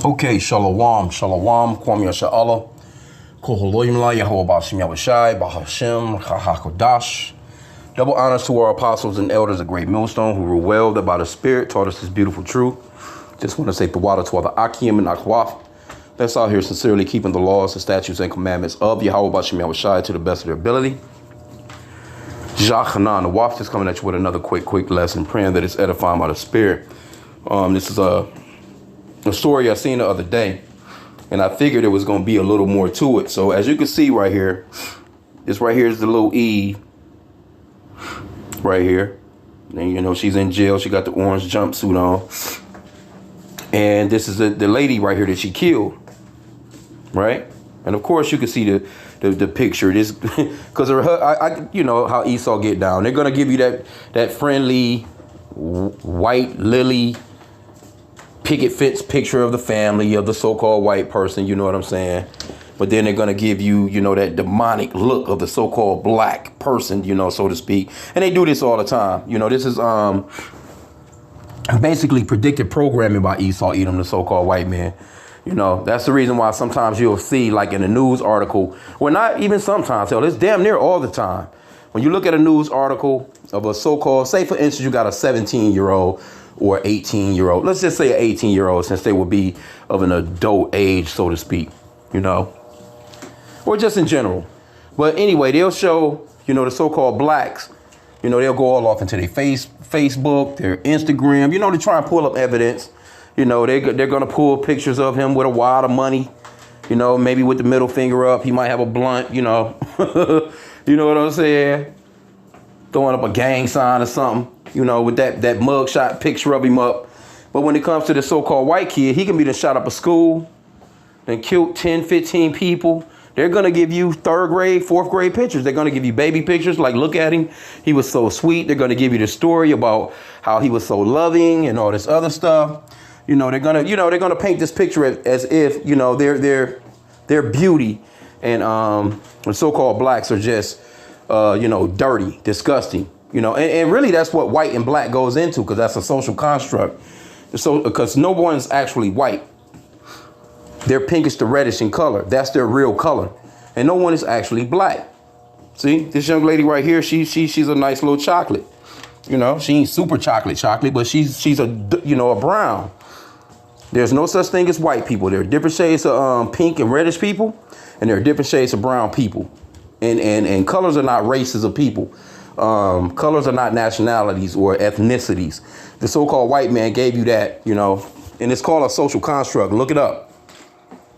Okay, shalom, shalom, kwam yasha'Allah, koholoyim la Yahweh Bashim Yahushai, Bahashim, Chahakodash. Double honors to our apostles and elders of Great Millstone who rule well, that by the Spirit taught us this beautiful truth. Just want to say Tawada to all the H.I.M and Akwaf that's out here sincerely keeping the laws, the statutes, and commandments of Yahweh Bashim Yahushai to the best of their ability. Jachanan, the Waf, just coming at you with another quick lesson, praying that it's edifying by the Spirit. This is a story I seen the other day, and I figured there was going to be a little more to it. So as you can see right here, this right here is the little Eve right here. And you know, she's in jail. She got the orange jumpsuit on. And this is the lady right here that she killed. Right? And of course you can see the picture. This because I you know how Esau get down. They're going to give you that friendly white lily picket fence picture of the family of the so-called white person, you know what I'm saying? But then they're going to give you, you know, that demonic look of the so-called black person, you know, so to speak. And they do this all the time. You know, this is basically predicted programming by Esau Edom, the so-called white man. You know, that's the reason why sometimes you'll see, like in a news article, well, not even sometimes, hell, it's damn near all the time. When you look at a news article of a so-called, say for instance, you got a 17-year-old or 18-year-old, let's just say an 18-year-old, since they would be of an adult age, so to speak, you know, or just in general. But anyway, they'll show, you know, the so-called blacks, you know, they'll go all off into their Facebook, their Instagram, you know, to try and pull up evidence. You know, they're going to pull pictures of him with a wad of money, you know, maybe with the middle finger up. He might have a blunt, you know, you know what I'm saying? Throwing up a gang sign or something, you know, with that mugshot picture of him up. But when it comes to the so-called white kid, he can be the shot up a school, then killed 10, 15 people. They're going to give you third grade, fourth grade pictures. They're going to give you baby pictures. Like, look at him. He was so sweet. They're going to give you the story about how he was so loving and all this other stuff. You know, they're going to paint this picture as if, you know, their beauty and the so-called blacks are just, you know, dirty, disgusting, you know, and really that's what white and black goes into, because that's a social construct. So because no one's actually white. They're pinkish to reddish in color. That's their real color. And no one is actually black. See, this young lady right here, she's a nice little chocolate. You know, she ain't super chocolate, but she's a, you know, a brown. There's no such thing as white people. There are different shades of pink and reddish people, and there are different shades of brown people. And colors are not races of people. Colors are not nationalities or ethnicities. The so-called white man gave you that, you know, and it's called a social construct. Look it up.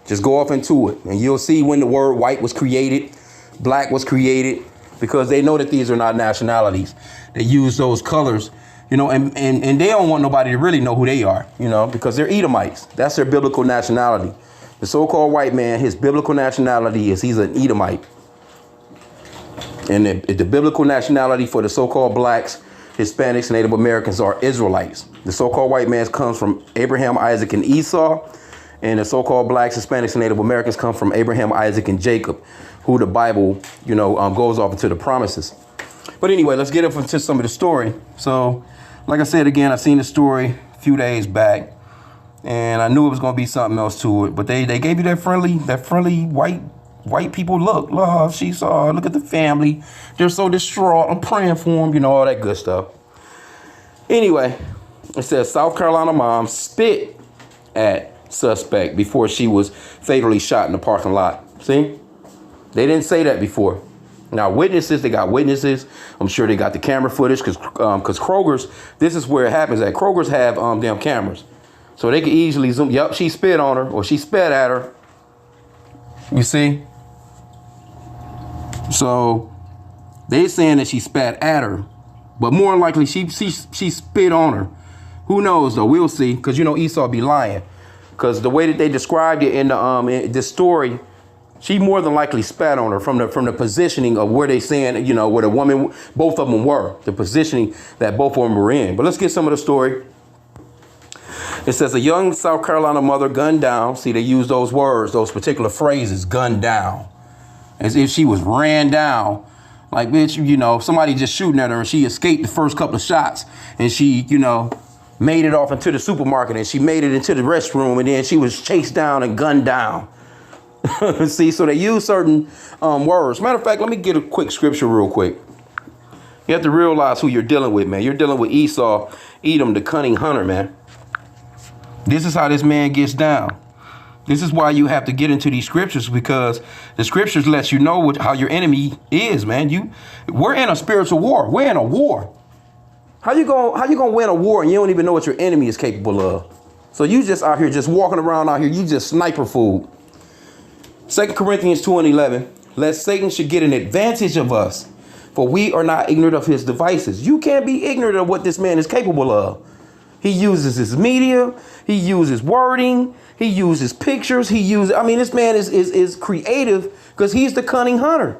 Just go off into it, and you'll see when the word white was created, black was created, because they know that these are not nationalities. They use those colors, you know, and they don't want nobody to really know who they are, you know, because they're Edomites. That's their biblical nationality. The so-called white man, his biblical nationality is he's an Edomite. And the biblical nationality for the so-called blacks, Hispanics, Native Americans are Israelites. The so-called white man comes from Abraham, Isaac, and Esau. And the so-called blacks, Hispanics, and Native Americans come from Abraham, Isaac, and Jacob, who the Bible, you know, goes off into the promises. But anyway, let's get into some of the story. So, like I said, again, I seen the story a few days back, and I knew it was going to be something else to it. But they gave you that friendly white people look. Love, she saw, look at the family. They're so distraught. I'm praying for them, you know, all that good stuff. Anyway, it says South Carolina mom spit at suspect before she was fatally shot in the parking lot. See? They didn't say that before. Now, witnesses, they got witnesses. I'm sure they got the camera footage because Kroger's, this is where it happens at. Kroger's have damn cameras. So they could easily zoom. Yep, she spit on her or she spat at her. You see? So they saying that she spat at her, but more than likely she spit on her. Who knows though? We'll see, because you know Esau be lying. Because the way that they described it in this story, she more than likely spat on her from the positioning of where they saying, you know, where the woman, both of them were, the positioning that both of them were in. But let's get some of the story. It says a young South Carolina mother gunned down. See, they use those words, those particular phrases, gunned down, as if she was ran down. Like, bitch, you know, somebody just shooting at her and she escaped the first couple of shots and she, you know, made it off into the supermarket, and she made it into the restroom, and then she was chased down and gunned down. See, so they use certain words. Matter of fact, let me get a quick scripture real quick. You have to realize who you're dealing with, man. You're dealing with Esau, Edom, the cunning hunter, man. This is how this man gets down. This is why you have to get into these scriptures, because the scriptures lets you know how your enemy is, man. We're in a spiritual war. We're in a war. How you gonna win a war and you don't even know what your enemy is capable of? So you just out here, just walking around out here, you just sniper food. 2 Corinthians 2:11, lest Satan should get an advantage of us, for we are not ignorant of his devices. You can't be ignorant of what this man is capable of. He uses his media, he uses wording, he uses pictures, this man is creative because he's the cunning hunter.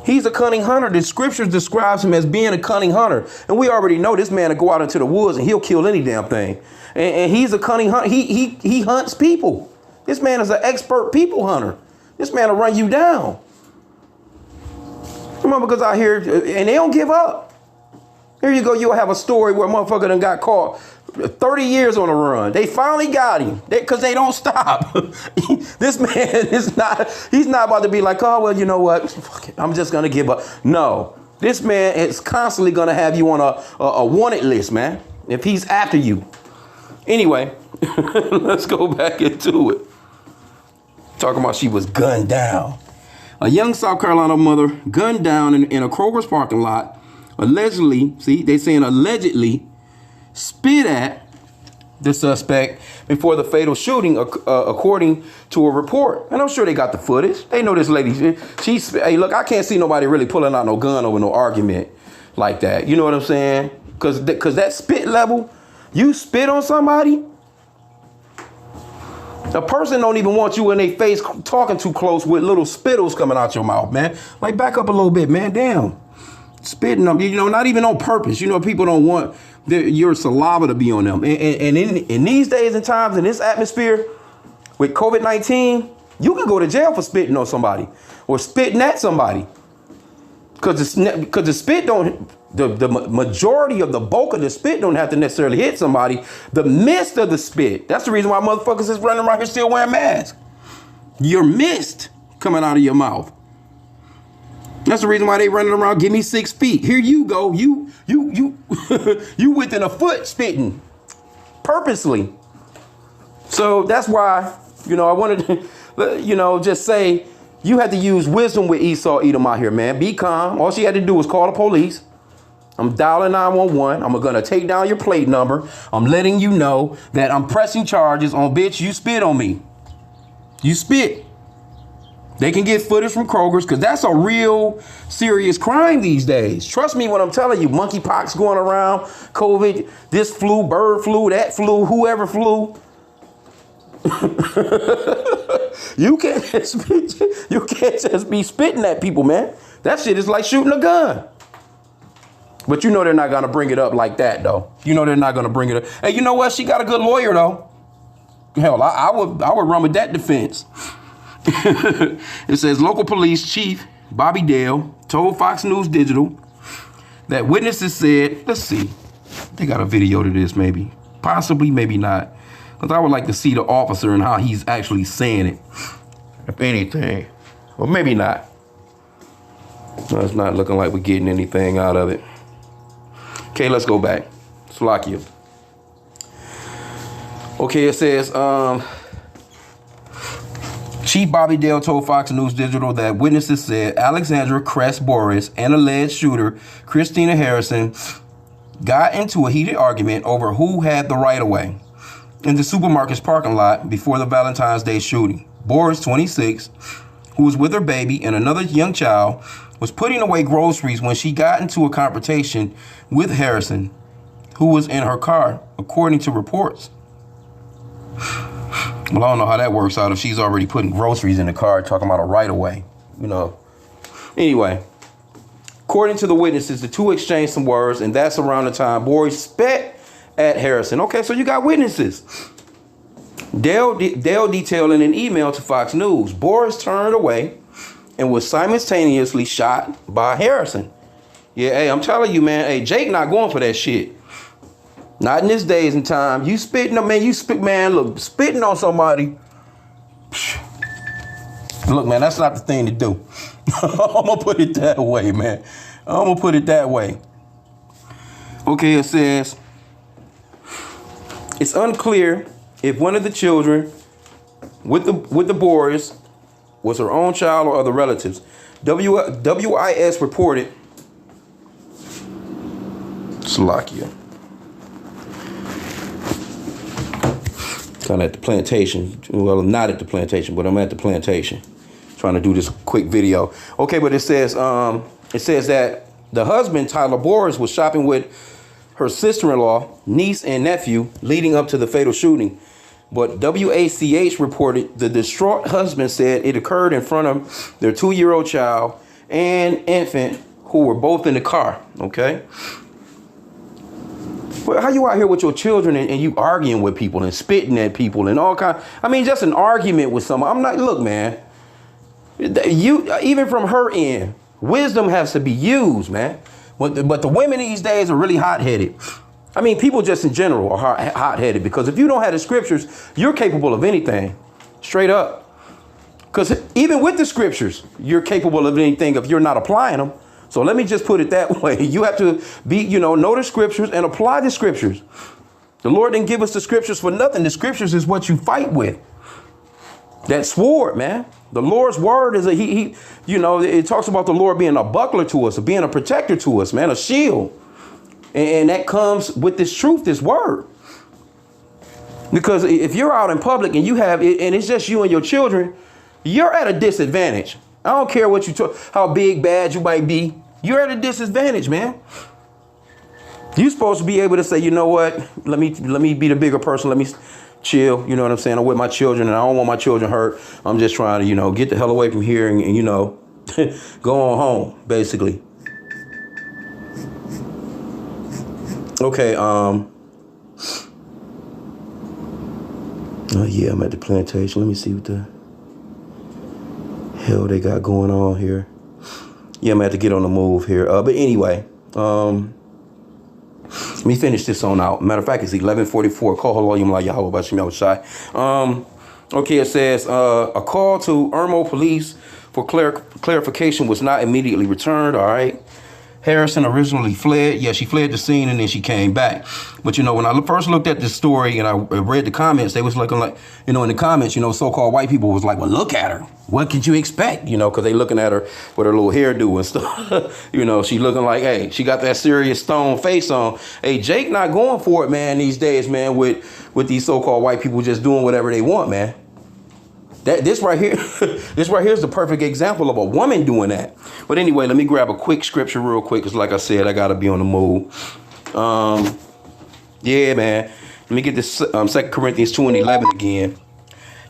He's a cunning hunter. The scriptures describes him as being a cunning hunter. And we already know this man will go out into the woods and he'll kill any damn thing. And he's a cunning hunter. He hunts people. This man is an expert people hunter. This man will run you down. Remember, because out here, and they don't give up. Here you go. You'll have a story where a motherfucker done got caught 30 years on the run. They finally got him because they don't stop. This man he's not about to be like, oh, well, you know what? Fuck it, I'm just going to give up. No, this man is constantly going to have you on a wanted list, man, if he's after you. Anyway, let's go back into it. Talking about she was gunned down. A young South Carolina mother gunned down in a Kroger's parking lot. Allegedly, they saying allegedly spit at the suspect before the fatal shooting, according to a report. And I'm sure they got the footage. They know this lady. Hey, look, I can't see nobody really pulling out no gun over no argument like that. You know what I'm saying? Because that spit level, you spit on somebody, a person don't even want you in their face talking too close with little spittles coming out your mouth, man. Like, back up a little bit, man. Damn. Spitting them, not even on purpose. People don't want your saliva to be on them. And in these days and times, in this atmosphere, with COVID-19, you can go to jail for spitting on somebody or spitting at somebody. Because the spit the majority of the bulk of the spit don't have to necessarily hit somebody. The mist of the spit, that's the reason why motherfuckers is running around here still wearing masks. Your mist coming out of your mouth. That's the reason why they running around. Give me 6 feet. Here you go. You within a foot spitting purposely. So that's why, I wanted to, just say you had to use wisdom with Esau Edom out here, man. Be calm. All she had to do was call the police. I'm dialing 911. I'm going to take down your plate number. I'm letting you know that I'm pressing charges on, bitch, you spit on me. You spit. They can get footage from Kroger's because that's a real serious crime these days. Trust me when I'm telling you, monkeypox going around, COVID, this flu, bird flu, that flu, whoever flew. You can't just be spitting at people, man. That shit is like shooting a gun. But they're not going to bring it up like that, though. They're not going to bring it up. Hey, you know what? She got a good lawyer, though. Hell, I would run with that defense. It says local police chief Bobby Dale told Fox News Digital that witnesses said, let's see, they got a video to this, maybe, possibly, maybe not, because I would like to see the officer and how he's actually saying it, if anything, or maybe not. No, it's not looking like we're getting anything out of it. Okay, let's go back. Slovakia. Okay, it says, Chief Bobby Dale told Fox News Digital that witnesses said Alexandra Crest Boris and alleged shooter Christina Harrison got into a heated argument over who had the right-of-way in the supermarket's parking lot before the Valentine's Day shooting. Boris, 26, who was with her baby and another young child, was putting away groceries when she got into a confrontation with Harrison, who was in her car, according to reports. Well, I don't know how that works out if she's already putting groceries in the car, talking about a right-of-way, Anyway, according to the witnesses, the two exchanged some words, and that's around the time Boris spat at Harrison. Okay, so you got witnesses. Dale detailed in an email to Fox News, Boris turned away and was simultaneously shot by Harrison. Yeah, hey, I'm telling you, man, hey, Jake not going for that shit. Not in this days and time. You spitting on, man, look, spitting on somebody. Look, man, that's not the thing to do. I'm going to put it that way, man. I'm going to put it that way. Okay, it says, it's unclear if one of the children with the boys was her own child or other relatives. WIS reported, Slovakia, kind of at the plantation. Well, not at the plantation, but I'm at the plantation, trying to do this quick video. Okay, but it says that the husband, Tyler Boris, was shopping with her sister-in-law, niece, and nephew leading up to the fatal shooting. But WACH reported the distraught husband said it occurred in front of their 2-year-old child and infant who were both in the car. Okay. Well, how you out here with your children and you arguing with people and spitting at people and all kind? I mean, just an argument with someone. I'm not. Look, man. You even from her end, wisdom has to be used, man. But the women these days are really hot-headed. I mean, people just in general are hot-headed because if you don't have the scriptures, you're capable of anything, straight up. Because even with the scriptures, you're capable of anything if you're not applying them. So let me just put it that way. You have to be, know the scriptures and apply the scriptures. The Lord didn't give us the scriptures for nothing. The scriptures is what you fight with. That sword, man. The Lord's word is it talks about the Lord being a buckler to us, or being a protector to us, man, a shield. And that comes with this truth, this word. Because if you're out in public and and it's just you and your children, you're at a disadvantage. I don't care what how big, bad you might be. You're at a disadvantage, man. You're supposed to be able to say, you know what? Let me be the bigger person. Let me chill. You know what I'm saying? I'm with my children and I don't want my children hurt. I'm just trying to, get the hell away from here and go on home, basically. Okay, oh yeah, I'm at the plantation. Let me see what the hell they got going on here. Yeah, I'm gonna have to get on the move here. But anyway, let me finish this on out. Matter of fact, it's 11:44. Call Haloyim La Yahweh Bashim Yahushai. Okay, it says a call to Irmo police for clarification was not immediately returned. All right. Harrison originally fled. Yeah, she fled the scene and then she came back. But, when I first looked at this story and I read the comments, they was looking like, in the comments, so-called white people was like, well, look at her. What could you expect? Because they looking at her with her little hairdo and stuff. She looking like, hey, she got that serious stone face on. Hey, Jake not going for it, man, these days, man, with these so-called white people just doing whatever they want, man. This right here is the perfect example of a woman doing that. But anyway, let me grab a quick scripture real quick. Because like I said, I got to be on the move. Yeah, man. Let me get this 2 Corinthians 2:11 again.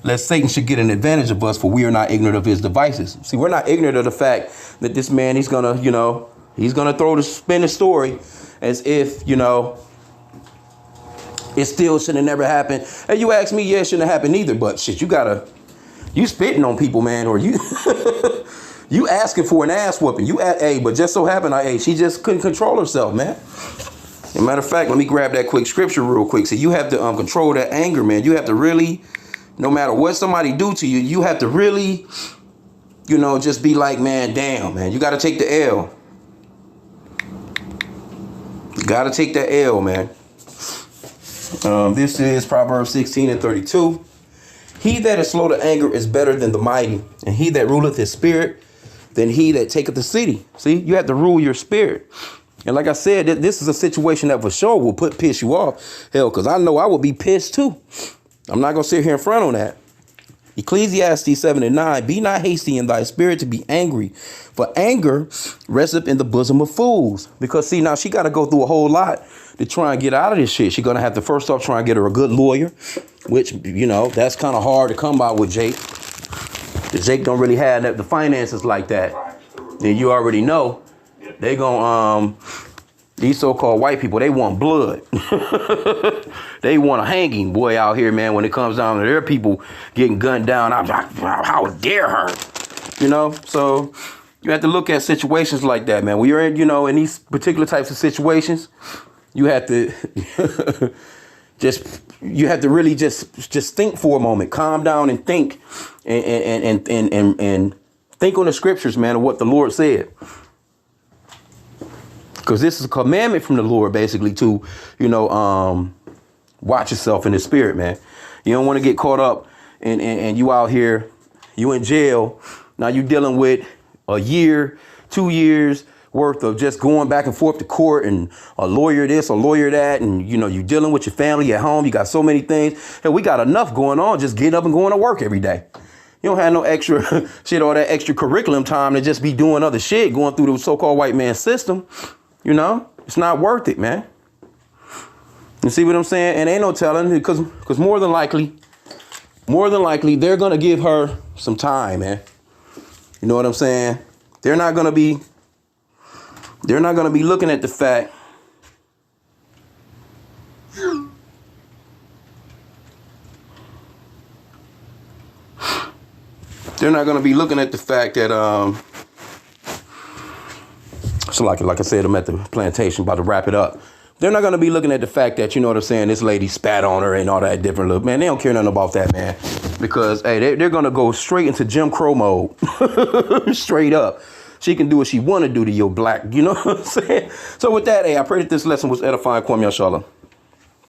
Lest Satan should get an advantage of us, for we are not ignorant of his devices. See, we're not ignorant of the fact that this man, he's going to, he's going to spin the story as if, it still should have never happened. And you ask me, yeah, it shouldn't have happened either. But shit, you spitting on people, man, or you you asking for an ass whooping. But just so happened, she just couldn't control herself, man. As a matter of fact, let me grab that quick scripture real quick. So you have to control that anger, man. You have to really, no matter what somebody do to you, you have to really, just be like, man, damn, man. You got to take the L. You got to take that L, man. This is Proverbs 16:32. He that is slow to anger is better than the mighty, and he that ruleth his spirit than he that taketh the city. See, you have to rule your spirit. And like I said, this is a situation that for sure will piss you off. Hell, because I know I would be pissed too. I'm not going to sit here in front on that. Ecclesiastes 7:9, be not hasty in thy spirit to be angry, for anger resteth in the bosom of fools. Because see, now she got to go through a whole lot to try and get out of this shit. She's going to have to first off try and get her a good lawyer, which, that's kind of hard to come by with Jake. Jake don't really have the finances like that. And you already know they going these so-called white people, they want blood. They want a hanging boy out here, man, when it comes down to their people getting gunned down. I'm like, how dare her? So you have to look at situations like that, man. When you're in, in these particular types of situations, You have to you have to really just think for a moment, calm down and think and think on the scriptures, man, of what the Lord said. Because this is a commandment from the Lord, basically, to, watch yourself in the spirit, man. You don't want to get caught up and you out here, you in jail. Now you dealing with a year, 2 years worth of just going back and forth to court and a lawyer this, a lawyer that. And, you dealing with your family at home. You got so many things. And we got enough going on just getting up and going to work every day. You don't have no extra shit, all that extra curriculum time to just be doing other shit, going through the so-called white man system. It's not worth it, man. You see what I'm saying? And ain't no telling, because more than likely, they're going to give her some time, man. You know what I'm saying? They're not going to be looking at the fact that so like I said, I'm at the plantation, about to wrap it up. They're not going to be looking at the fact that, this lady spat on her and all that different look. Man, they don't care nothing about that, man. Because, hey, they're going to go straight into Jim Crow mode. Straight up. She can do what she want to do to your black, you know what I'm saying? So with that, hey, I pray that this lesson was edifying. Kwame Yashala.